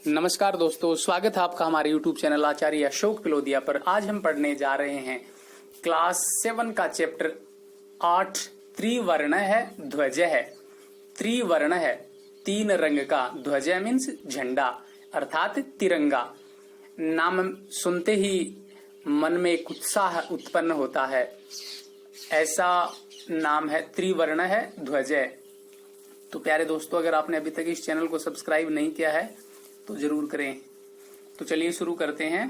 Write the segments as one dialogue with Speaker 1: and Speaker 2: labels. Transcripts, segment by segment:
Speaker 1: नमस्कार दोस्तों, स्वागत है आपका हमारे YouTube चैनल आचार्य अशोक पिलोदिया पर। आज हम पढ़ने जा रहे हैं क्लास 7 का चैप्टर 8 त्रिवर्ण है ध्वज है। त्रिवर्ण है, 3 रंग का, ध्वज मीन्स झंडा अर्थात तिरंगा। नाम सुनते ही मन में एक उत्साह उत्पन्न होता है, ऐसा नाम है त्रिवर्ण है ध्वज। तो प्यारे दोस्तों, अगर आपने अभी तक इस चैनल को सब्सक्राइब नहीं किया है तो जरूर करें। तो चलिए शुरू करते हैं।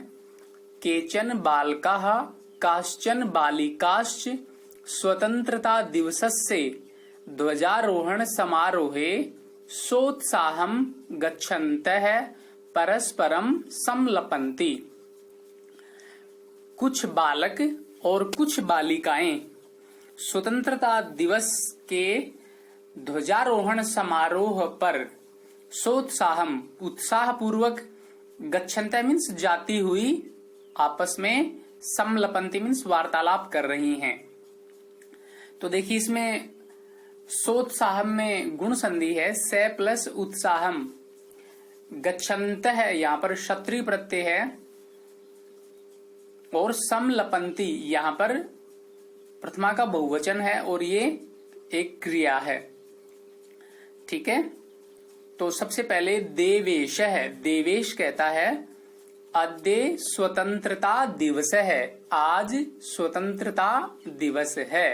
Speaker 1: केचन बालकाः काश्चन बालिकाश्च स्वतंत्रता दिवसस्य ध्वजारोहण समारोहे सोत्साहं गच्छन्तः परस्परम संलपन्ति। कुछ बालक और कुछ बालिकाएं स्वतंत्रता दिवस के ध्वजारोहण समारोह पर सोत्साहम उत्साह पूर्वक, गच्छन्ते मीन्स जाती हुई, आपस में समलपंती मीन्स वार्तालाप कर रही हैं। तो देखिए इसमें सोत्साहम में गुण संधि है, से प्लस उत्साहम। गच्छन्त है, यहां पर क्षत्रिय प्रत्यय है, और समलपंती यहां पर प्रथमा का बहुवचन है और ये एक क्रिया है। ठीक है, तो सबसे पहले देवेश है। देवेश कहता है अद्य स्वतंत्रता दिवस है, आज स्वतंत्रता दिवस है।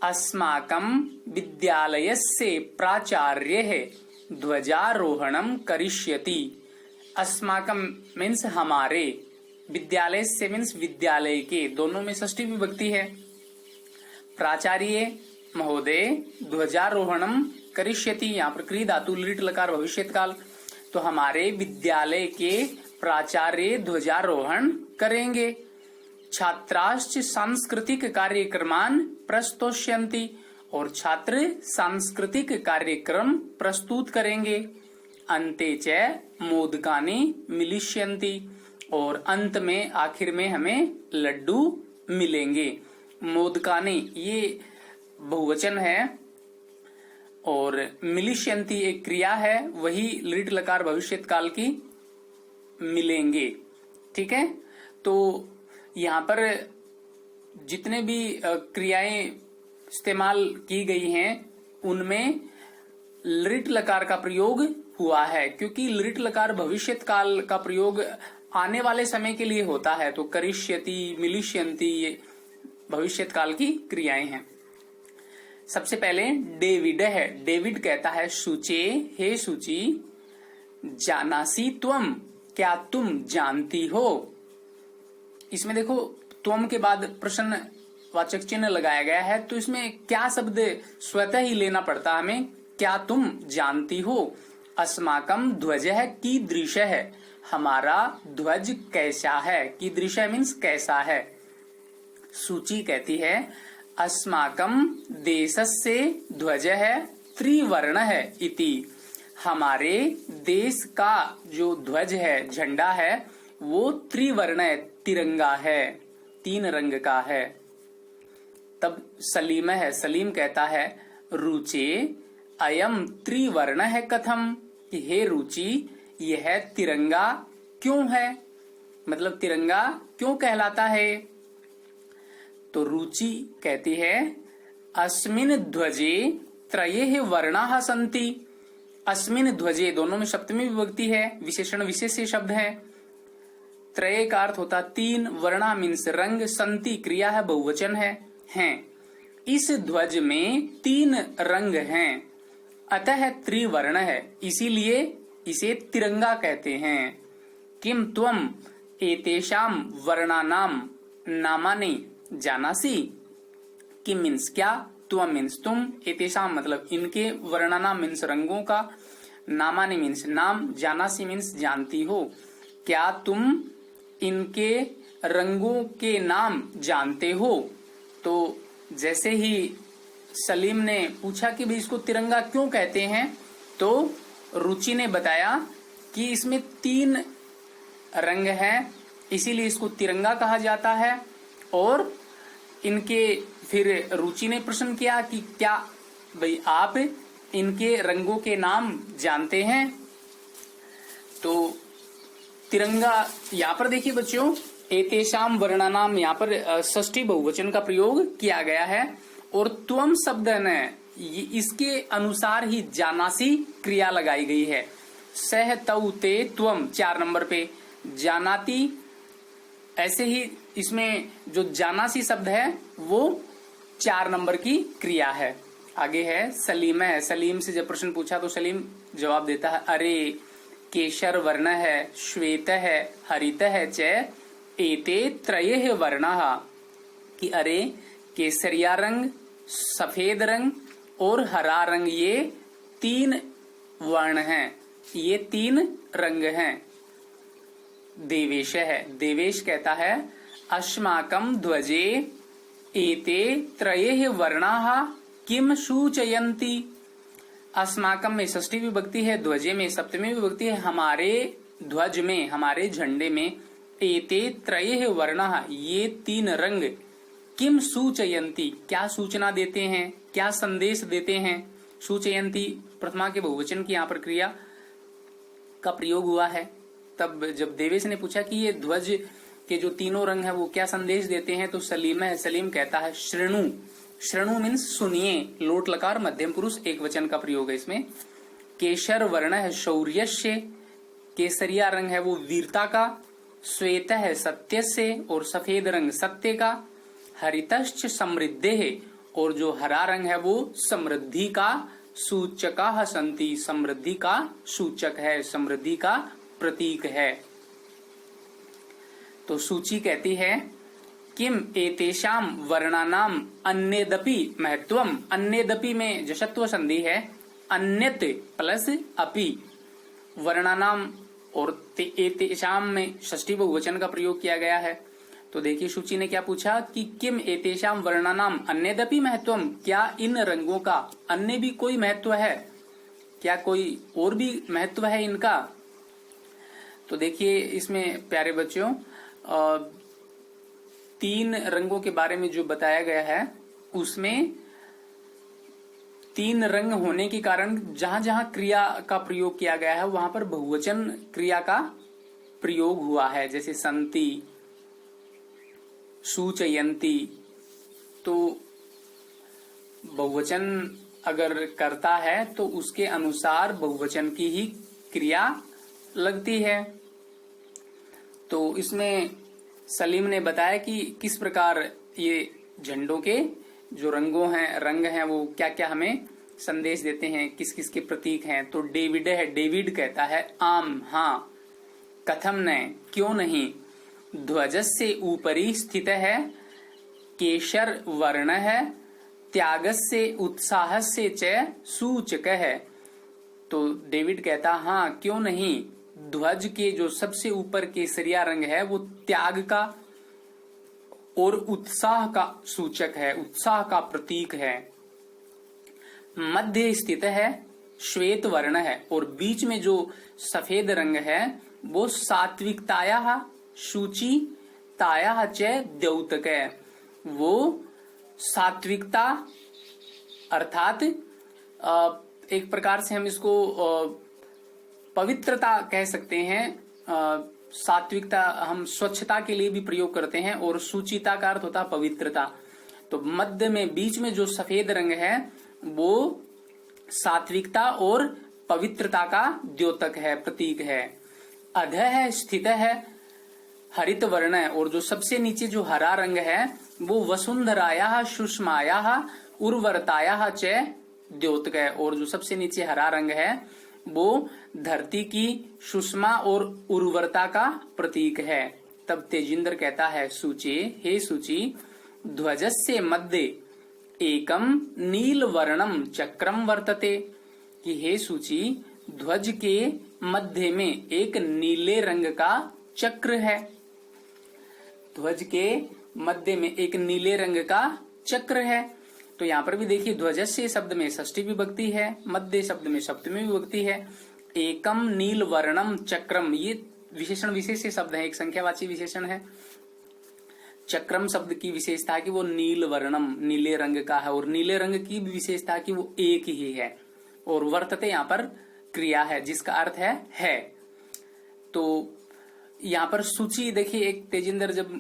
Speaker 1: अस्माकं विद्यालयस्य प्राचार्यः ध्वजारोहणं करिष्यति। अस्माकं मीन्स हमारे, विद्यालय से मीन्स विद्यालय के, दोनों में षष्ठी विभक्ति है। प्राचार्य महोदय ध्वजारोहणम करिष्यति, यहाँ पर क्रिया धातु लिट लकार भविष्यत काल। तो हमारे विद्यालय के प्राचार्य ध्वजारोहण करेंगे। छात्राश्च सांस्कृतिक कार्यक्रमान प्रस्तोष्यन्ति, और छात्र सांस्कृतिक कार्यक्रम प्रस्तुत करेंगे। अन्ते च मोदकानि मिलिष्यन्ति, और अंत में आखिर में हमें लड्डू मिलेंगे। मोदकानि ये बहुवचन है और मिलिष्यन्ति एक क्रिया है, वही लिट लकार भविष्यत काल की, मिलेंगे। ठीक है, तो यहाँ पर जितने भी क्रियाएं इस्तेमाल की गई हैं उनमें लिट लकार का प्रयोग हुआ है, क्योंकि लिट लकार भविष्यत काल का प्रयोग आने वाले समय के लिए होता है। तो करिष्यति, मिलिष्यन्ति ये भविष्यत काल की क्रियाएं हैं। सबसे पहले डेविड है। डेविड कहता है शुचे, हे शुचि, जानासी त्वम, क्या तुम जानती हो। इसमें देखो त्वम के बाद प्रश्नवाचक चिन्ह लगाया गया है, तो इसमें क्या शब्द स्वतः ही लेना पड़ता हमें, क्या तुम जानती हो। अस्माकम ध्वज है कीदृश है, हमारा ध्वज कैसा है। कीदृश मीन्स कैसा है। सूची कहती है अस्माकं देशस्य ध्वज है त्रिवर्ण है इति, हमारे देश का जो ध्वज है, झंडा है, वो त्रिवर्ण है, तिरंगा है, 3 रंग का है। तब सलीम है। सलीम कहता है रुचे अयम त्रिवर्ण है कथम, कि हे रुचि यह तिरंगा क्यों है, मतलब तिरंगा क्यों कहलाता है। तो रुचि कहती है अस्मिन ध्वजे त्रये वर्णाः सन्ति। अस्मिन ध्वजे, दोनों में सप्तमी विभक्ति है, विशेषण विशेष शब्द है। त्रय का अर्थ होता 3, वर्णा मीन्स रंग, संति क्रिया है, बहुवचन है, हैं। इस ध्वज में 3 रंग हैं, अतः त्रिवर्ण है, इसीलिए इसे तिरंगा कहते हैं। किम त्वम एतेषाम वर्णानाम नामानि जानासी। किम मीन्स क्या, त्वम मीन्स तुम, एतेषाम मतलब इनके, वर्णानाम मीन्स रंगों का, नामानि मीन्स नाम, जानासी मीन्स जानती हो। क्या तुम इनके रंगों के नाम जानते हो। तो जैसे ही सलीम ने पूछा कि भाई इसको तिरंगा क्यों कहते हैं, तो रुचि ने बताया कि इसमें 3 रंग हैं, इसीलिए इसको तिरंगा कहा जाता है। और इनके फिर रुचि ने प्रश्न किया कि क्या भाई आप इनके रंगों के नाम जानते हैं। तिरंगा यहाँ पर देखिए बच्चों, एतेषाम वर्णानाम यहाँ पर षष्ठी बहुवचन का प्रयोग किया गया है और त्वम शब्द ने इसके अनुसार ही जानासी क्रिया लगाई गई है। सह तौ ते त्वम 4 नंबर पे जानाति, ऐसे ही इसमें जो जानासी शब्द है वो 4 नंबर की क्रिया है। आगे है सलीम है। सलीम से जब प्रश्न पूछा तो सलीम जवाब देता है अरे केशर वर्ण है, श्वेत है, हरित है च एते त्रयः वर्णाः, कि अरे केसरिया रंग, सफेद रंग और हरा रंग ये 3 वर्ण हैं, ये 3 रंग हैं। देवेश है। देवेश कहता है अस्माकं ध्वजे एते त्रयः वर्णाः किम सूचयन्ति। अस्माकं में षष्ठी विभक्ति है, ध्वजे में सप्तमी विभक्ति है। हमारे ध्वज में, हमारे झंडे में एते त्रयः वर्णाः ये 3 रंग किम सूचयन्ति क्या सूचना देते हैं, क्या संदेश देते हैं। सूचयन्ति प्रथमा के बहुवचन की यहाँ पर क्रिया का प्रयोग हुआ है। तब जब देवेश ने पूछा कि ये ध्वज के जो 3 रंग है वो क्या संदेश देते हैं, तो सलीम है। सलीम कहता है शृणु। शृणु मीन्स सुनिए, लोट लकार मध्यम पुरुष एक वचन का प्रयोग है इसमें। केशर वर्ण है शौर्यस्य, केसरिया रंग है वो वीरता का। श्वेत है सत्य से और सफेद रंग सत्य का। हरितश्च समृद्धि है और जो हरा रंग है वो समृद्धि का सूचकाः सन्ति, समृद्धि का सूचक है, समृद्धि का प्रतीक है। तो सूची कहती है किम एतेषाम वर्णानाम अन्यदपि महत्वम। अन्यदपि में जशत्व संधि है, अन्यत प्लस अपि। वर्णानाम और एतेषाम में षष्ठी बहुवचन का प्रयोग किया गया है। तो देखिए सूची ने क्या पूछा कि किम एतेषाम वर्णानाम अन्यदपि महत्वम, क्या इन रंगों का अन्य भी कोई महत्व है, क्या कोई और भी महत्व है इनका। तो देखिए इसमें प्यारे बच्चों 3 रंगों के बारे में जो बताया गया है उसमें 3 रंग होने के कारण जहां जहां क्रिया का प्रयोग किया गया है वहां पर बहुवचन क्रिया का प्रयोग हुआ है, जैसे संति, सूचयन्ति। तो बहुवचन अगर करता है तो उसके अनुसार बहुवचन की ही क्रिया लगती है। तो इसमें सलीम ने बताया कि किस प्रकार ये झंडों के जो रंग हैं वो क्या क्या हमें संदेश देते हैं, किस किस के प्रतीक हैं। तो डेविड है। डेविड कहता है आम, हाँ। कथम न, क्यों नहीं। ध्वजस्य ऊपरी स्थित है, केशर वर्ण है, त्यागस्य उत्साहस्य च सूचक है। तो डेविड कहता हाँ क्यों नहीं, ध्वज के जो सबसे ऊपर केसरिया रंग है वो त्याग का और उत्साह का सूचक है, उत्साह का प्रतीक है। मध्य स्थित है, श्वेत वर्ण है और बीच में जो सफेद रंग है वो सात्विकतायाः शुचितायाः च द्योतक है। वो सात्विकता अर्थात एक प्रकार से हम इसको पवित्रता कह सकते हैं। सात्विकता हम स्वच्छता के लिए भी प्रयोग करते हैं और सुचिता का अर्थ होता है पवित्रता। तो मध्य में बीच में जो सफेद रंग है वो सात्विकता और पवित्रता का द्योतक है, प्रतीक है। अधः स्थित है, हरित वर्ण है और जो सबसे नीचे जो हरा रंग है वो वसुंधरायाः सुषमायाः उर्वरतायाः च द्योतक है और जो सबसे नीचे हरा रंग है वो धरती की सुषमा और उर्वरता का प्रतीक है। तब तेजिंदर कहता है सूची, हे सूची, ध्वजस्य मध्य एकम नील वर्णम चक्रम वर्तते, कि हे सूची ध्वज के मध्य में एक नीले रंग का चक्र है। ध्वज के मध्य में एक नीले रंग का चक्र है। तो यहाँ पर भी देखिए ध्वजस्य शब्द में षष्ठी विभक्ति है, मध्य शब्द में सप्तमी विभक्ति है। एकम नील वर्णम चक्रम, ये विशेषण विशेष शब्द है, एक संख्यावाची विशेषण है। चक्रम शब्द की विशेषता कि वो नील वर्णम, नीले रंग का है और नीले रंग की भी विशेषता कि वो एक ही है और वर्तते यहाँ पर क्रिया है जिसका अर्थ है। तो यहाँ पर सूची देखिए, एक तेजिंदर जब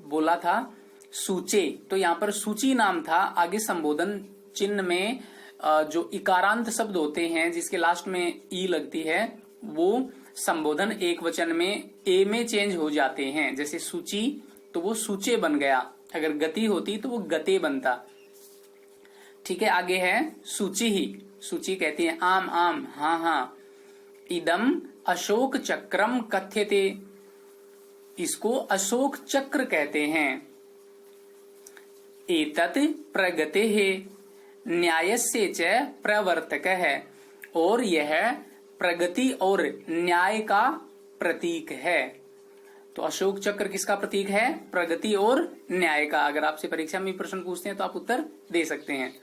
Speaker 1: बोला था सूचे, तो यहाँ पर सूची नाम था। आगे संबोधन चिन्ह में जो इकारांत शब्द होते हैं जिसके लास्ट में ई लगती है, वो संबोधन एक वचन में ए में चेंज हो जाते हैं। जैसे सूची तो वो सूचे बन गया, अगर गति होती तो वो गते बनता। ठीक है, आगे है सूची ही। सूची कहती है आम आम, हाँ हाँ। इदम अशोक चक्रम कथ्यते, इसको अशोक चक्र कहते हैं। एतत् प्रगते है न्यायस्य च प्रवर्तक है, और यह प्रगति और न्याय का प्रतीक है। तो अशोक चक्र किसका प्रतीक है? प्रगति और न्याय का। अगर आपसे परीक्षा में प्रश्न पूछते हैं तो आप उत्तर दे सकते हैं।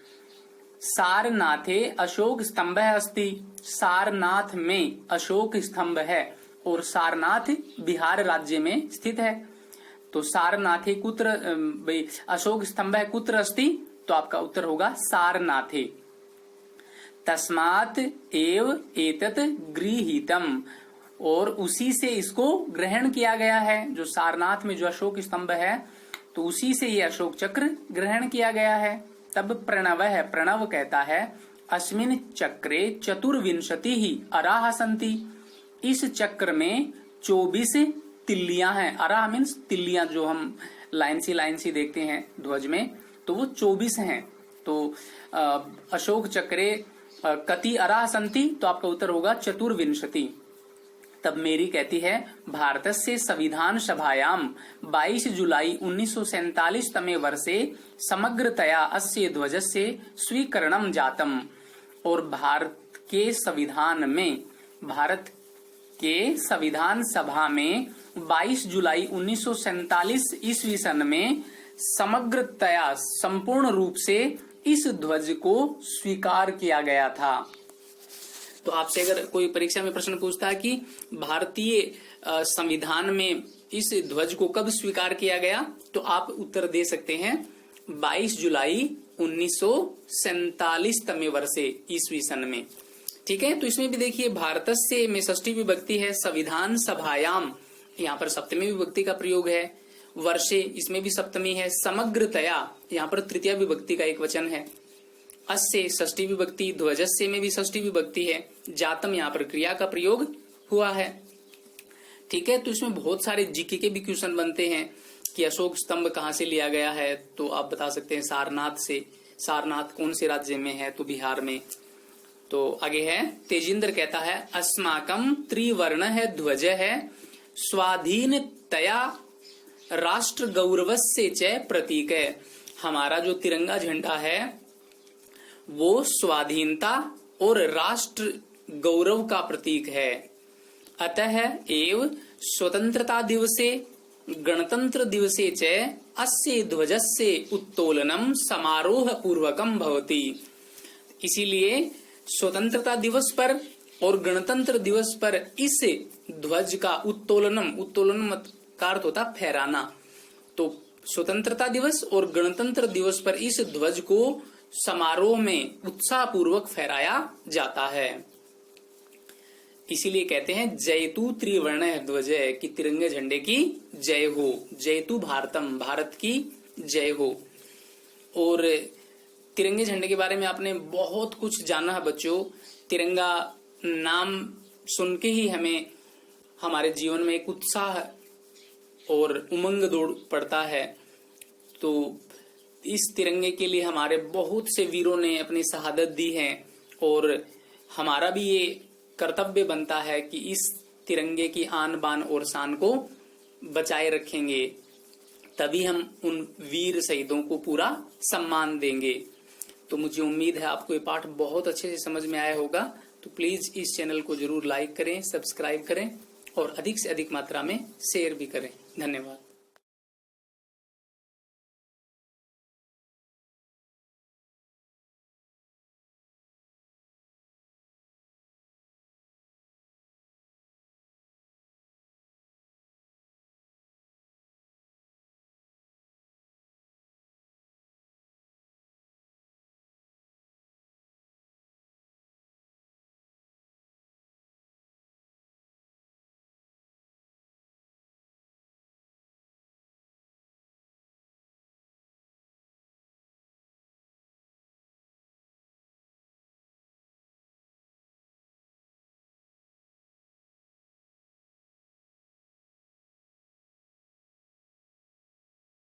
Speaker 1: सारनाथे अशोक स्तंभ अस्ति, सारनाथ में अशोक स्तंभ है, और सारनाथ बिहार राज्य में स्थित है। तो सारनाथे कुत्र अशोक स्तंभ है कुत्र अस्ति, तो आपका उत्तर होगा सारनाथे। तस्मात् एव एतत् गृहीतम, और उसी से इसको ग्रहण किया गया है। जो सारनाथ में जो अशोक स्तंभ है, तो उसी से ये अशोक चक्र ग्रहण किया गया है। तब प्रणव है, प्रणव कहता है अस्मिन चक्रे 24 ही अराह संति, इस चक्र में 24 तिल्लियां हैं। अराह मीन्स तिल्लियां, जो हम लाइन सी देखते हैं ध्वज में, तो वो 24 हैं। तो अशोक चक्रे कति अराह संति, तो आपका उत्तर होगा 24। तब मेरी कहती है भारतस्य संविधान सभायाम 22 जुलाई 1947 तमे वर्षे समग्रतया अस्य ध्वजस्य स्वीकरणम जातम, और भारत के संविधान सभा में 22 जुलाई 1947 ईस्वी सन में समग्रतया संपूर्ण रूप से इस ध्वज को स्वीकार किया गया था। तो आपसे अगर कोई परीक्षा में प्रश्न पूछता है कि भारतीय संविधान में इस ध्वज को कब स्वीकार किया गया, तो आप उत्तर दे सकते हैं 22 जुलाई 1947 तमे वर्षे ईस्वी सन में। ठीक है, तो इसमें भी देखिए भारतस्य में षष्ठी विभक्ति है, संविधान सभायाम यहाँ पर सप्तमी विभक्ति का प्रयोग है, वर्षे इसमें भी सप्तमी है, समग्रतया यहाँ पर तृतीय विभक्ति का एक वचन है, अस्य षष्ठी विभक्ति, ध्वजस्य में भी षष्ठी विभक्ति है, जातम यहाँ पर क्रिया का प्रयोग हुआ है। ठीक है, तो इसमें बहुत सारे जीके के भी क्वेश्चन बनते हैं कि अशोक स्तंभ कहाँ से लिया गया है, तो आप बता सकते हैं सारनाथ से। सारनाथ कौन से राज्य में है, तो बिहार में। तो आगे है तेजिंदर कहता है अस्माकम त्रिवर्ण है ध्वज है स्वाधीनतया राष्ट्र गौरवस्य च प्रतीक है। हमारा जो तिरंगा झंडा है वो स्वाधीनता और राष्ट्र गौरव का प्रतीक है। अतः एव स्वतंत्रता दिवसे गणतंत्र दिवसे च अस्य ध्वजस्य उत्तोलनम समारोह पूर्वकम भवति। इसीलिए स्वतंत्रता दिवस पर और गणतंत्र दिवस पर इस ध्वज का उत्तोलनम का अर्थ होता फहराना। तो स्वतंत्रता दिवस और गणतंत्र दिवस पर इस ध्वज को समारोह में उत्साह पूर्वक फहराया जाता है। इसीलिए कहते हैं जयतु त्रिवर्ण ध्वज, कि तिरंगे झंडे की जय हो। जयतु भारतम, भारत की जय हो। और तिरंगे झंडे के बारे में आपने बहुत कुछ जाना है बच्चों। तिरंगा नाम सुन के ही हमें हमारे जीवन में एक उत्साह और उमंग दौड़ पड़ता है। तो इस तिरंगे के लिए हमारे बहुत से वीरों ने अपनी शहादत दी है, और हमारा भी ये कर्तव्य बनता है कि इस तिरंगे की आन बान और शान को बचाए रखेंगे, तभी हम उन वीर शहीदों को पूरा सम्मान देंगे। तो मुझे उम्मीद है आपको ये पाठ बहुत अच्छे से समझ में आया होगा। तो प्लीज इस चैनल को जरूर लाइक करें, सब्सक्राइब करें और अधिक से अधिक मात्रा में शेयर भी करें। धन्यवाद।